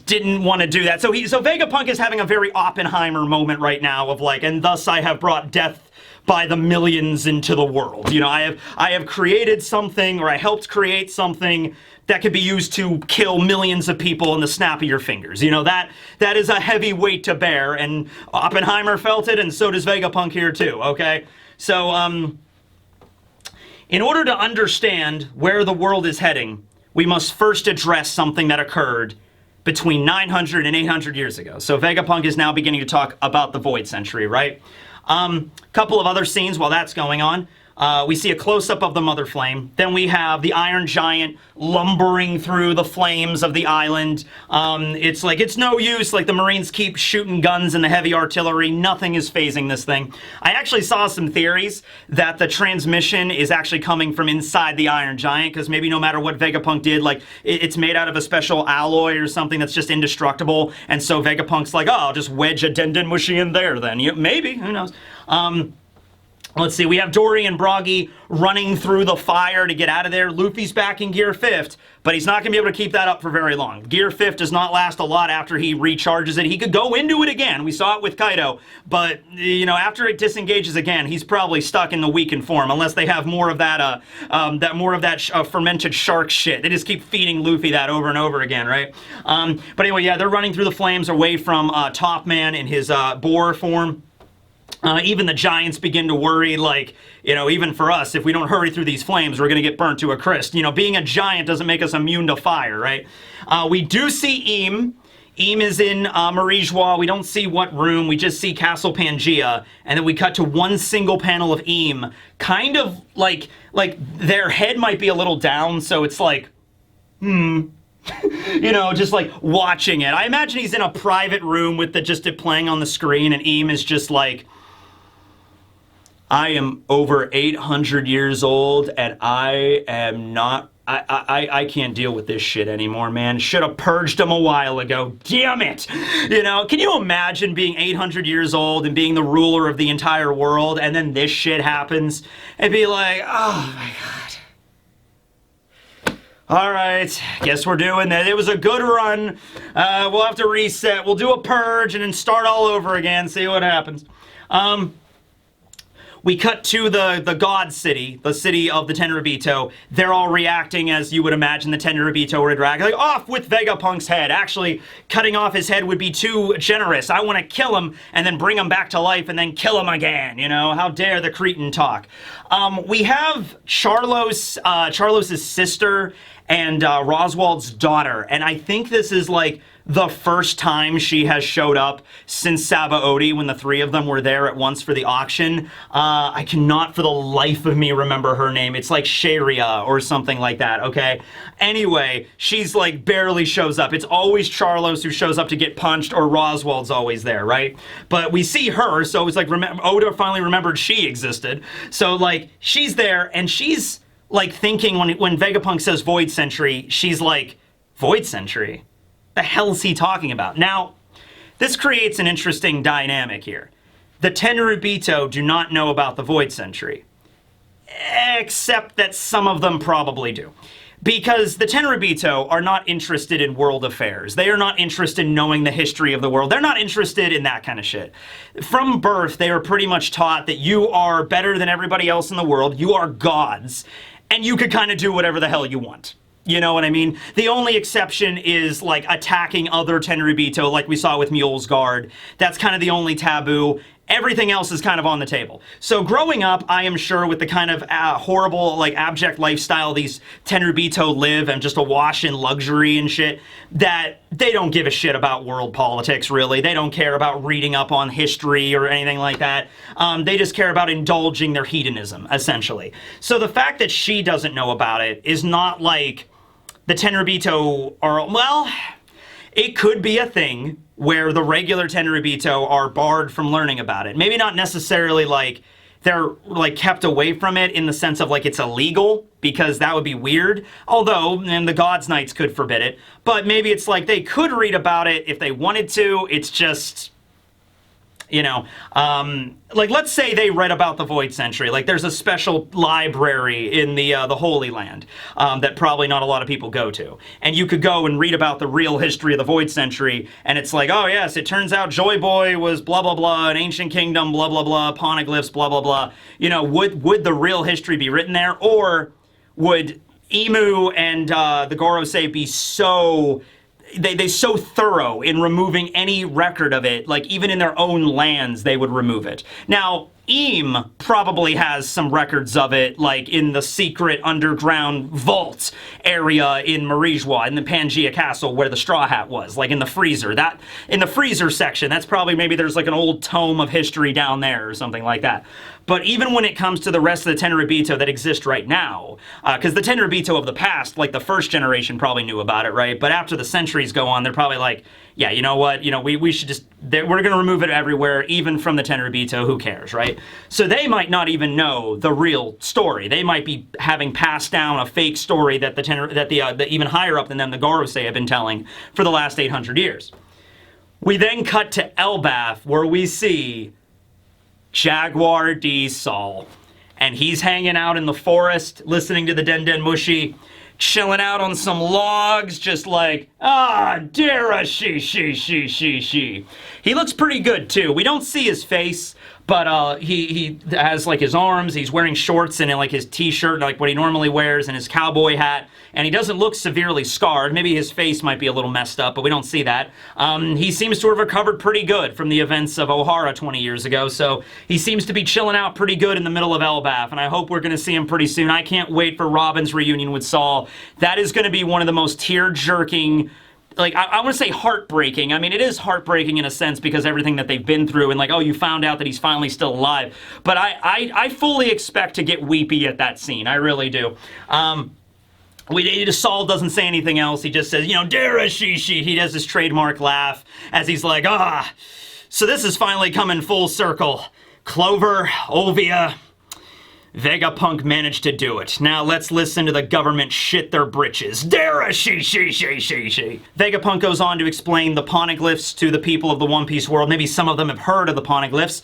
Didn't want to do that. So Vegapunk is having a very Oppenheimer moment right now of like, and thus I have brought death by the millions into the world. You know, I have created something, or I helped create something that could be used to kill millions of people in the snap of your fingers. You know, that is a heavy weight to bear, and Oppenheimer felt it, and so does Vegapunk here too, okay? So, in order to understand where the world is heading, we must first address something that occurred between 900 and 800 years ago. So Vegapunk is now beginning to talk about the Void Century, right? Couple of other scenes while that's going on. We see a close-up of the Mother Flame. Then we have the Iron Giant lumbering through the flames of the island. It's like, it's no use. Like, the Marines keep shooting guns and the heavy artillery. Nothing is phasing this thing. I actually saw some theories that the transmission is actually coming from inside the Iron Giant, because maybe no matter what Vegapunk did, like, it's made out of a special alloy or something that's just indestructible. And so Vegapunk's like, oh, I'll just wedge a Dendenmushi in there then. Maybe, who knows? Let's see, we have Dory and Broggy running through the fire to get out of there. Luffy's back in Gear 5th, but he's not going to be able to keep that up for very long. Gear 5th does not last a lot after he recharges it. He could go into it again. We saw it with Kaido, but, you know, after it disengages again, he's probably stuck in the weakened form, unless they have more of that, fermented shark shit. They just keep feeding Luffy that over and over again, right? But anyway, yeah, they're running through the flames away from Top Man in his boar form. Even the giants begin to worry, like, you know, even for us, if we don't hurry through these flames, we're going to get burnt to a crisp. You know, being a giant doesn't make us immune to fire, right? We do see Im. Im is in Marijois. We don't see what room. We just see Castle Pangea. And then we cut to one single panel of Im. Kind of like their head might be a little down, so it's like, you know, just like watching it. I imagine he's in a private room with just it playing on the screen, and Im is just like, I am over 800 years old, and I am not, I can't deal with this shit anymore, man. Should have purged him a while ago. Damn it! You know, can you imagine being 800 years old and being the ruler of the entire world, and then this shit happens, and be like, oh my god. All right, guess we're doing that. It was a good run. We'll have to reset. We'll do a purge and then start all over again, see what happens. We cut to the God City, the city of the Tenryubito. They're all reacting as you would imagine the Tenryubito would react. Like, off with Vegapunk's head. Actually, cutting off his head would be too generous. I want to kill him and then bring him back to life and then kill him again. You know, how dare the Cretan talk. We have Charlos's sister and Roswald's daughter. And I think this is like the first time she has showed up since Sabaody, when the three of them were there at once for the auction. I cannot for the life of me remember her name. It's like Sharia or something like that, okay? Anyway, she's like barely shows up. It's always Charlos who shows up to get punched, or Roswald's always there, right? But we see her, so it's like Oda finally remembered she existed. So like, she's there, and she's like thinking when Vegapunk says Void Sentry, she's like, Void Sentry? The hell is he talking about? Now, this creates an interesting dynamic here. The Tenryubito do not know about the Void Sentry, except that some of them probably do. Because the Tenryubito are not interested in world affairs. They are not interested in knowing the history of the world. They're not interested in that kind of shit. From birth, they are pretty much taught that you are better than everybody else in the world. You are gods, and you could kind of do whatever the hell you want. You know what I mean? The only exception is, like, attacking other Tenryubito, like we saw with Mule's Guard. That's kind of the only taboo. Everything else is kind of on the table. So growing up, I am sure with the kind of horrible, like, abject lifestyle these Tenryubito live, and just awash in luxury and shit, that they don't give a shit about world politics, really. They don't care about reading up on history or anything like that. They just care about indulging their hedonism, essentially. So the fact that she doesn't know about it is not like the Tenryubito are, well, it could be a thing where the regular Tenryubito are barred from learning about it. Maybe not necessarily like they're like kept away from it in the sense of like it's illegal, because that would be weird. Although, and the Gods Knights could forbid it. But maybe it's like they could read about it if they wanted to. It's just, you know, like let's say they read about the Void Sentry. Like there's a special library in the Holy Land that probably not a lot of people go to. And you could go and read about the real history of the Void Sentry, and it's like, oh yes, it turns out Joy Boy was blah blah blah, an ancient kingdom, blah blah blah, poneglyphs, blah blah blah. You know, would the real history be written there? Or would Emu and the Gorosei be so... They so thorough in removing any record of it, like even in their own lands, they would remove it. Now, Im probably has some records of it, like in the secret underground vault area in Marijois, in the Pangea Castle where the Straw Hat was, like in the freezer. That, in the freezer section, that's probably, maybe there's like an old tome of history down there or something like that. But even when it comes to the rest of the Tenryubito that exist right now, because the Tenryubito of the past, like the first generation probably knew about it, right? But after the centuries go on, they're probably like, yeah, you know what, you know, we should just, we're going to remove it everywhere, even from the Tenryubito, who cares, right? So they might not even know the real story. They might be having passed down a fake story that the even higher up than them, the Gorosei, have been telling for the last 800 years. We then cut to Elbaf, where we see Jaguar D. Sol. and he's hanging out in the forest, listening to the Den Den Mushi, chilling out on some logs, just like, Dara, she. He looks pretty good, too. We don't see his face, but he has, like, his arms, he's wearing shorts and, like, his t-shirt, like what he normally wears, and his cowboy hat, and he doesn't look severely scarred. Maybe his face might be a little messed up, but we don't see that. He seems to have recovered pretty good from the events of Ohara 20 years ago, so he seems to be chilling out pretty good in the middle of Elbaf, and I hope we're going to see him pretty soon. I can't wait for Robin's reunion with Saul. That is going to be one of the most tear-jerking, like, I want to say heartbreaking. I mean, it is heartbreaking in a sense because everything that they've been through and like, oh, you found out that he's finally still alive. But I fully expect to get weepy at that scene. I really do. Saul doesn't say anything else. He just says, Dara, she. He does his trademark laugh as he's like, so this is finally coming full circle. Clover, Olvia, Vegapunk managed to do it. Now let's listen to the government shit their britches. Dara, she. Vegapunk goes on to explain the poneglyphs to the people of the One Piece world. Maybe some of them have heard of the poneglyphs.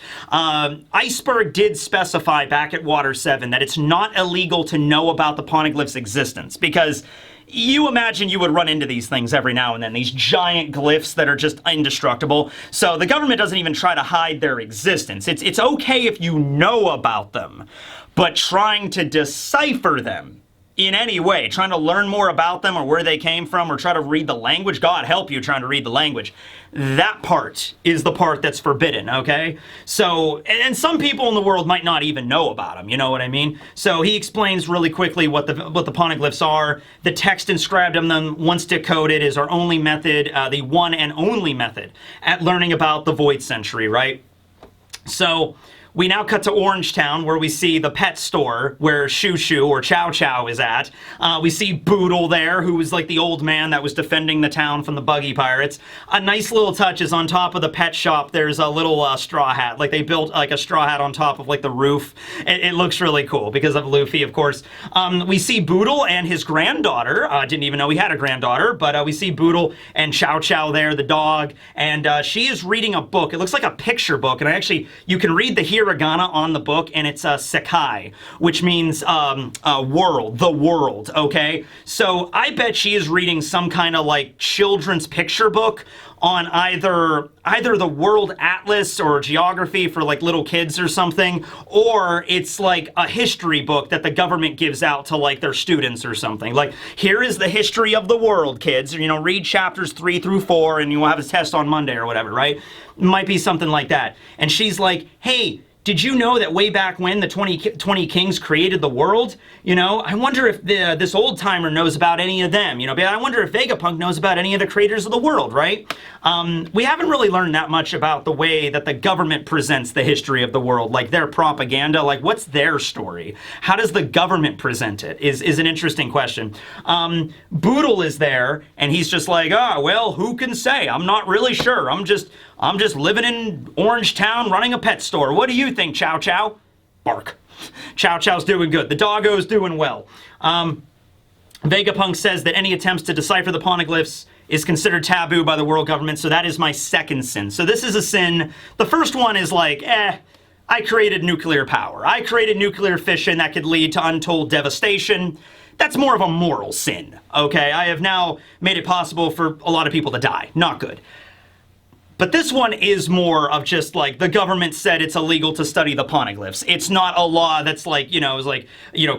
Iceberg did specify back at Water 7 that it's not illegal to know about the poneglyphs' existence, because you imagine you would run into these things every now and then, these giant glyphs that are just indestructible. So the government doesn't even try to hide their existence. It's okay if you know about them, but trying to decipher them in any way, trying to learn more about them or where they came from or try to read the language, God help you trying to read the language, that part is the part that's forbidden, okay? So, and some people in the world might not even know about them, you know what I mean? So he explains really quickly what the poneglyphs are. The text inscribed on them, once decoded, is our only method, the one and only method at learning about the Void Century, right? So we now cut to Orange Town, where we see the pet store where Shoo Shoo or Chow Chow is at. We see Boodle there, who was like the old man that was defending the town from the Buggy Pirates. A nice little touch is on top of the pet shop, there's a little straw hat. Like they built like a straw hat on top of like the roof. It looks really cool because of Luffy, of course. We see Boodle and his granddaughter. Didn't even know he had a granddaughter, but we see Boodle and Chow Chow there, the dog, and she is reading a book. It looks like a picture book, and you can read the hiragana on the book, and it's Sekai, which means world, the world, okay? So I bet she is reading some kind of like children's picture book on either the World Atlas or geography for like little kids or something, or it's like a history book that the government gives out to like their students or something. Like, here is the history of the world, kids. Read chapters 3 through 4 and you'll have a test on Monday or whatever, right? Might be something like that. And she's like, hey, did you know that way back when the 20 kings created the world? I wonder if this old timer knows about any of them. But I wonder if Vegapunk knows about any of the creators of the world, right? We haven't really learned that much about the way that the government presents the history of the world, like their propaganda. Like, what's their story? How does the government present it? Is an interesting question. Boodle is there, and he's just like, well, who can say? I'm not really sure. I'm just living in Orange Town running a pet store. What do you think, Chow Chow? Bark. Chow Chow's doing good. The doggo's doing well. Vegapunk says that any attempts to decipher the poneglyphs is considered taboo by the world government, so that is my second sin. So this is a sin. The first one is like, I created nuclear power. I created nuclear fission that could lead to untold devastation. That's more of a moral sin, okay? I have now made it possible for a lot of people to die. Not good. But this one is more of just like the government said it's illegal to study the poneglyphs. It's not a law that's like,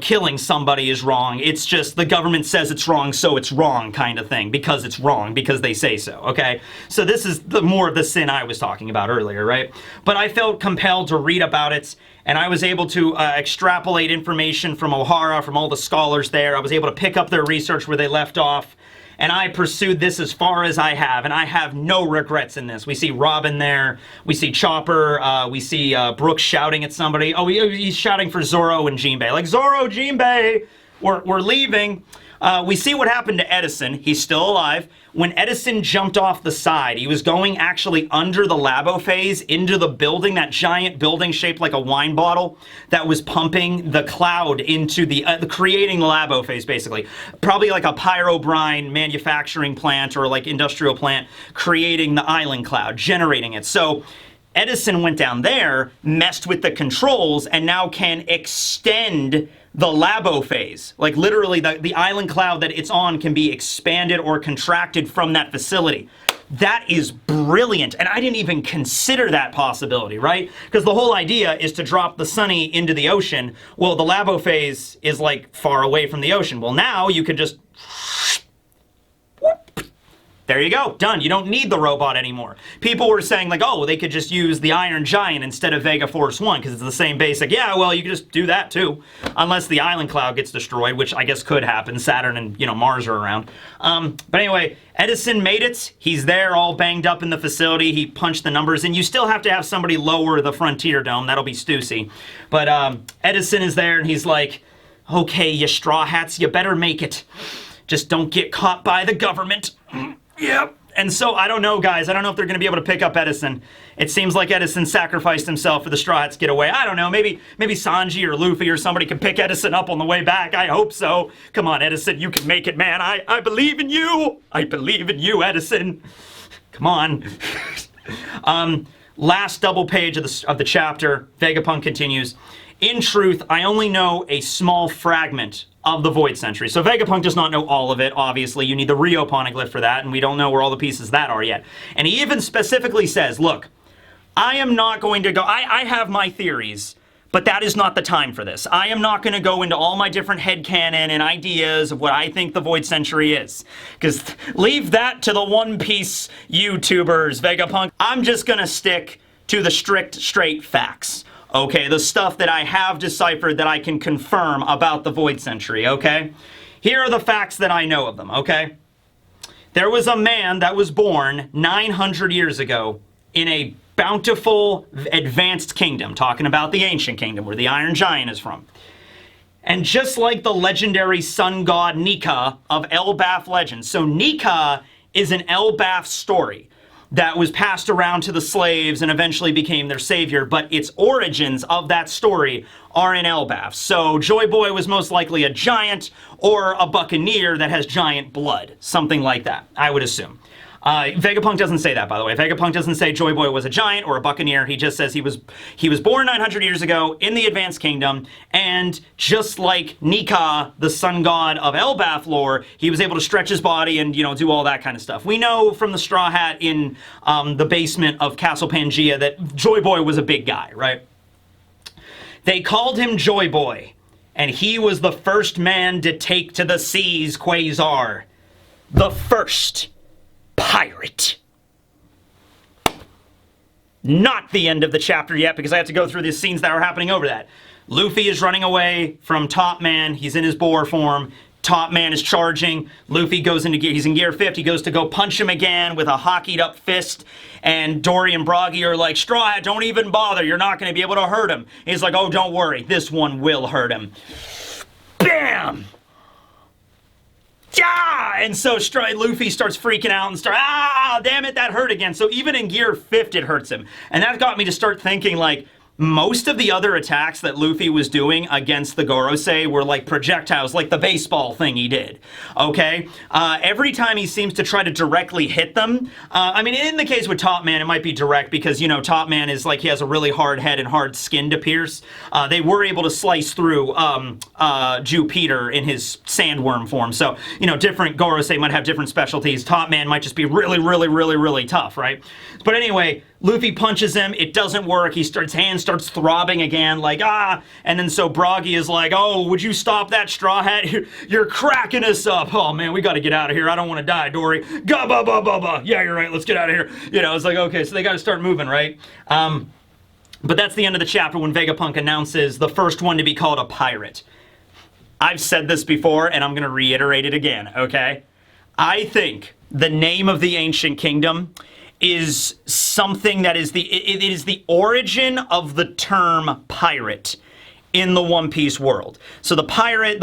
killing somebody is wrong. It's just the government says it's wrong, so it's wrong kind of thing, because it's wrong, because they say so, okay? So this is more of the sin I was talking about earlier, right? But I felt compelled to read about it, and I was able to extrapolate information from Ohara, from all the scholars there. I was able to pick up their research where they left off. And I pursued this as far as I have, and I have no regrets in this. We see Robin there, we see Chopper, we see Brooks shouting at somebody. Oh, he's shouting for Zoro and Jinbei. Like, Zoro, Jinbei, we're leaving. We see what happened to Edison. He's still alive. When Edison jumped off the side, he was going actually under the labo phase into the building, that giant building shaped like a wine bottle that was pumping the cloud into creating the labo phase, basically. Probably like a pyrobrine manufacturing plant or like industrial plant creating the island cloud, generating it. So Edison went down there, messed with the controls, and now can extend the labo phase. Like literally the island cloud that it's on can be expanded or contracted from that facility. That is brilliant, and I didn't even consider that possibility, right? Because the whole idea is to drop the Sunny into the ocean. Well, the labo phase is like far away from the ocean. Well, now you could just... There you go, done. You don't need the robot anymore. People were saying like, oh, they could just use the Iron Giant instead of Vega Force 1 because it's the same basic. Yeah, well, you could just do that too. Unless the island cloud gets destroyed, which I guess could happen. Saturn and, Mars are around. But anyway, Edison made it. He's there all banged up in the facility. He punched the numbers, and you still have to have somebody lower the Frontier Dome. That'll be Stussy. But Edison is there, and he's like, okay, you straw hats, you better make it. Just don't get caught by the government. Yep. And so, I don't know, guys. I don't know if they're going to be able to pick up Edison. It seems like Edison sacrificed himself for the Straw Hats to get away. I don't know. Maybe Sanji or Luffy or somebody can pick Edison up on the way back. I hope so. Come on, Edison. You can make it, man. I believe in you. I believe in you, Edison. Come on. Last double page of the chapter. Vegapunk continues. In truth, I only know a small fragment of the Void Century. So Vegapunk does not know all of it, obviously. You need the Rio Poneglyph for that, and we don't know where all the pieces of that are yet. And he even specifically says, look, I am not going to go... I have my theories, but that is not the time for this. I am not going to go into all my different headcanon and ideas of what I think the Void Century is. Because leave that to the One Piece YouTubers, Vegapunk. I'm just going to stick to the strict, straight facts. Okay, the stuff that I have deciphered that I can confirm about the Void Century, okay? Here are the facts that I know of them, okay? There was a man that was born 900 years ago in a bountiful, advanced kingdom, talking about the ancient kingdom where the Iron Giant is from. And just like the legendary sun god Nika of Elbaf legends, so Nika is an Elbaf story that was passed around to the slaves and eventually became their savior, but its origins of that story are in Elbaf. So Joy Boy was most likely a giant or a buccaneer that has giant blood, something like that, I would assume. Vegapunk doesn't say that, by the way. Vegapunk doesn't say Joy Boy was a giant or a buccaneer. He just says he was born 900 years ago in the Advanced Kingdom, and just like Nika, the sun god of Elbaf lore, he was able to stretch his body and, do all that kind of stuff. We know from the Straw Hat in the basement of Castle Pangaea that Joy Boy was a big guy, right? They called him Joy Boy, and he was the first man to take to the seas, Quasar. The first pirate. Not the end of the chapter yet, because I have to go through the scenes that are happening over that. Luffy is running away from Top Man. He's in his boar form. Top Man is charging. Luffy goes into gear. He's in gear 50. He goes to go punch him again with a hockeyed up fist. And Dory and Broggy are like, Straw Hat, don't even bother. You're not going to be able to hurt him. He's like, oh, don't worry. This one will hurt him. Bam! Yeah! And so Luffy starts freaking out and damn it, that hurt again. So even in gear 50, it hurts him. And that got me to start thinking, like, most of the other attacks that Luffy was doing against the Gorosei were like projectiles, like the baseball thing he did, okay? Every time he seems to try to directly hit them, I mean, in the case with Top Man, it might be direct because, Top Man is like, he has a really hard head and hard skin to pierce. They were able to slice through Jupiter in his sandworm form. So, different Gorosei might have different specialties. Top Man might just be really, really, really, really tough, right? But anyway, Luffy punches him, it doesn't work, his hand starts throbbing again, like, and then so Broggy is like, oh, would you stop that, Straw Hat? You're cracking us up. Oh, man, we gotta get out of here. I don't want to die, Dory. Ba-ba-ba-ba-ba. Yeah, you're right, let's get out of here. It's like, okay, so they gotta start moving, right? But that's the end of the chapter when Vegapunk announces the first one to be called a pirate. I've said this before, and I'm gonna reiterate it again, okay? I think the name of the Ancient Kingdom is something that is it is the origin of the term pirate in the One Piece world. So the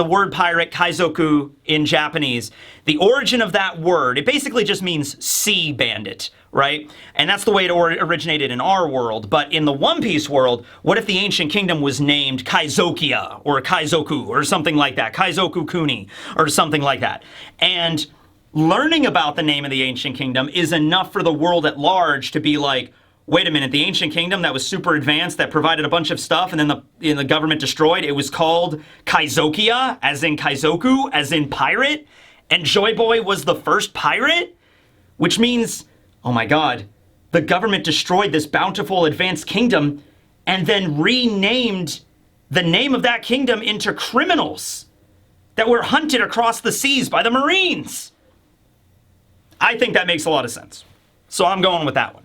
word pirate, kaizoku in Japanese, the origin of that word, it basically just means sea bandit, right? And that's the way it originated in our world. But in the One Piece world, what if the Ancient Kingdom was named Kaizokia or Kaizoku or something like that, Kaizoku Kuni or something like that? And learning about the name of the Ancient Kingdom is enough for the world at large to be like, wait a minute, the Ancient Kingdom that was super advanced, that provided a bunch of stuff, and then the government destroyed, it was called Kaizokia, as in Kaizoku, as in pirate, and Joy Boy was the first pirate? Which means, oh my god, the government destroyed this bountiful advanced kingdom and then renamed the name of that kingdom into criminals that were hunted across the seas by the Marines. I think that makes a lot of sense. So I'm going with that one.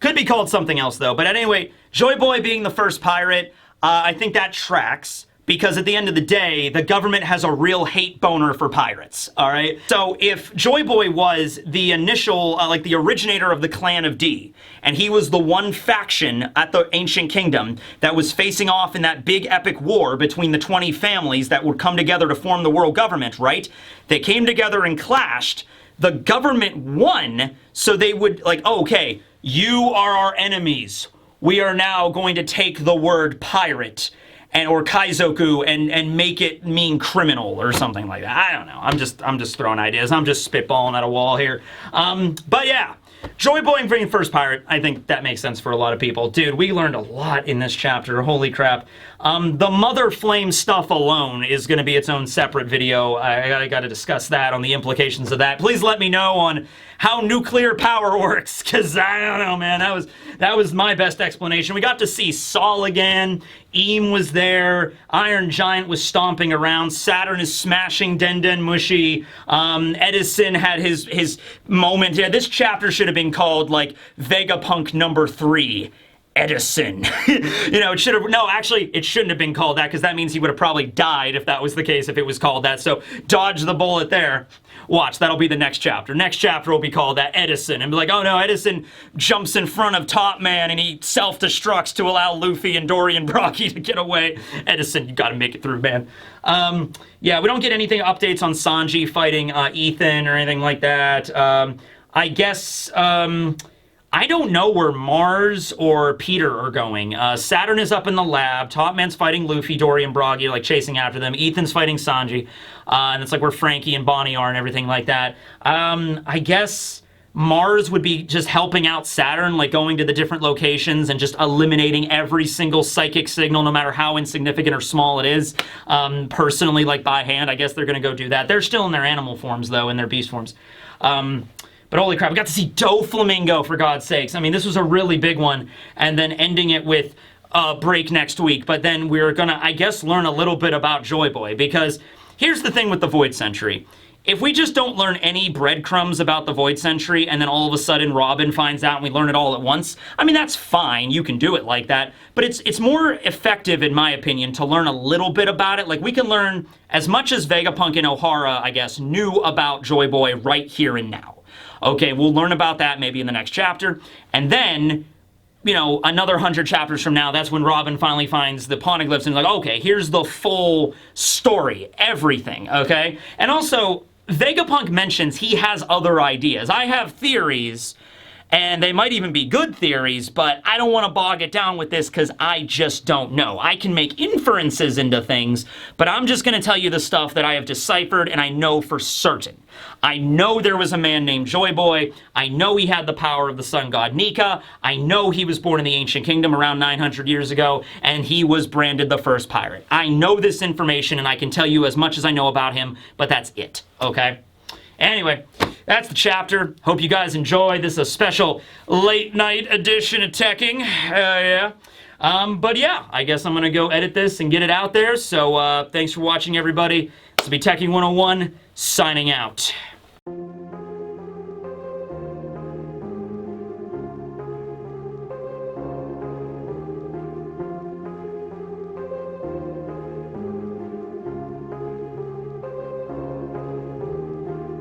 Could be called something else, though. But anyway, Joy Boy being the first pirate, I think that tracks. Because at the end of the day, the government has a real hate boner for pirates, all right? So if Joy Boy was the initial, like the originator of the Clan of D, and he was the one faction at the Ancient Kingdom that was facing off in that big epic war between the 20 families that would come together to form the world government, right? They came together and clashed. The government won, so they would like, oh, okay, you are our enemies. We are now going to take the word pirate or Kaizoku and make it mean criminal or something like that. I don't know. I'm just throwing ideas. I'm just spitballing at a wall here. But yeah, Joy Boy being first pirate, I think that makes sense for a lot of people. Dude, we learned a lot in this chapter. Holy crap. The Mother Flame stuff alone is going to be its own separate video. I got to discuss that on the implications of that. Please let me know on how nuclear power works, because I don't know, man. That was my best explanation. We got to see Saul again. Eam was there. Iron Giant was stomping around. Saturn is smashing Den Den Mushi. Edison had his moment. Yeah, this chapter should have been called, like, Vegapunk number 3. Edison. You know, it should have, no, actually, it shouldn't have been called that, because that means he would have probably died if that was the case, if it was called that. So, dodge the bullet there. Watch, that'll be the next chapter. Next chapter will be called that Edison, and be like, oh no, Edison jumps in front of Top Man and he self-destructs to allow Luffy and Dorian Brocky to get away. Edison, you gotta make it through, man. Yeah, we don't get anything updates on Sanji fighting Ethan or anything like that. I guess, I don't know where Mars or Peter are going. Saturn is up in the lab. Top Man's fighting Luffy, Dorian Broggy, like chasing after them. Ethan's fighting Sanji. And it's like where Frankie and Bonnie are and everything like that. I guess Mars would be just helping out Saturn, like going to the different locations and just eliminating every single psychic signal, no matter how insignificant or small it is. Personally, like by hand, I guess they're going to go do that. They're still in their animal forms, though, in their beast forms. But holy crap, we got to see Doflamingo, for God's sakes. I mean, this was a really big one. And then ending it with a break next week. But then we're going to, I guess, learn a little bit about Joy Boy. Because here's the thing with the Void Century. If we just don't learn any breadcrumbs about the Void Century, and then all of a sudden Robin finds out and we learn it all at once, I mean, that's fine. You can do it like that. But it's more effective, in my opinion, to learn a little bit about it. Like, we can learn as much as Vegapunk and O'Hara, I guess, knew about Joy Boy right here and now. Okay, we'll learn about that maybe in the next chapter. And then, you know, another 100 chapters from now, that's when Robin finally finds the poneglyphs and is like, okay, here's the full story, everything, okay? And also, Vegapunk mentions he has other ideas. I have theories, and they might even be good theories, but I don't want to bog it down with this because I just don't know. I can make inferences into things, but I'm just going to tell you the stuff that I have deciphered and I know for certain. I know there was a man named Joy Boy. I know he had the power of the sun god Nika. I know he was born in the Ancient Kingdom around 900 years ago, and he was branded the first pirate. I know this information, and I can tell you as much as I know about him, but that's it, okay? Anyway, that's the chapter. Hope you guys enjoy. This is a special late night edition of teching. Yeah. But yeah, I guess I'm going to go edit this and get it out there. So thanks for watching, everybody. This will be Teching 101, signing out.